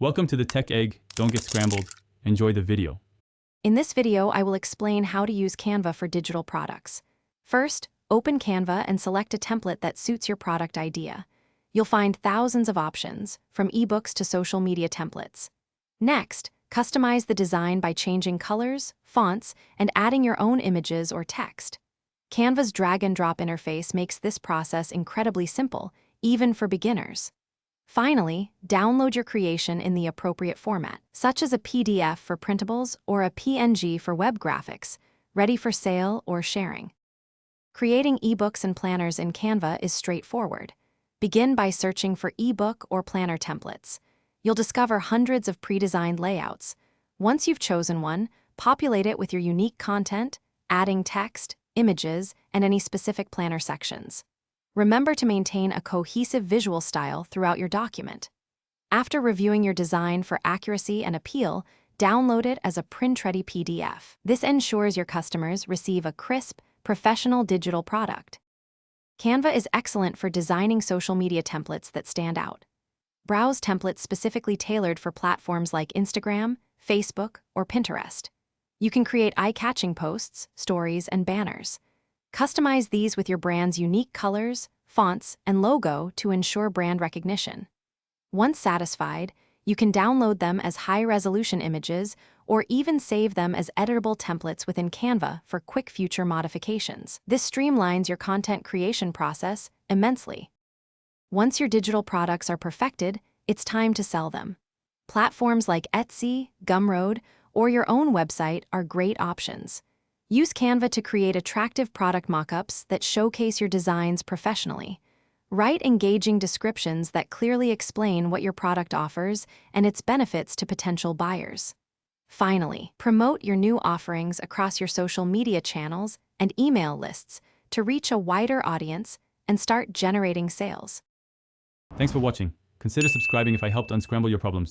Welcome to the Tech Egg. Don't get scrambled. Enjoy the video. In this video, I will explain how to use Canva for digital products. First, open Canva and select a template that suits your product idea. You'll find thousands of options, from ebooks to social media templates. Next, customize the design by changing colors, fonts, and adding your own images or text. Canva's drag-and-drop interface makes this process incredibly simple, even for beginners. Finally, download your creation in the appropriate format, such as a PDF for printables or a PNG for web graphics, ready for sale or sharing. Creating ebooks and planners in Canva is straightforward. Begin by searching for ebook or planner templates. You'll discover hundreds of pre-designed layouts. Once you've chosen one, populate it with your unique content, adding text, images, and any specific planner sections. Remember to maintain a cohesive visual style throughout your document. After reviewing your design for accuracy and appeal, download it as a print-ready PDF. This ensures your customers receive a crisp, professional digital product. Canva is excellent for designing social media templates that stand out. Browse templates specifically tailored for platforms like Instagram, Facebook, or Pinterest. You can create eye-catching posts, stories, and banners. Customize these with your brand's unique colors, fonts, and logo to ensure brand recognition. Once satisfied, you can download them as high-resolution images or even save them as editable templates within Canva for quick future modifications. This streamlines your content creation process immensely. Once your digital products are perfected, it's time to sell them. Platforms like Etsy, Gumroad, or your own website are great options. Use Canva to create attractive product mockups that showcase your designs professionally. Write engaging descriptions that clearly explain what your product offers and its benefits to potential buyers. Finally, promote your new offerings across your social media channels and email lists to reach a wider audience and start generating sales. Thanks for watching. Consider subscribing if I helped unscramble your problems.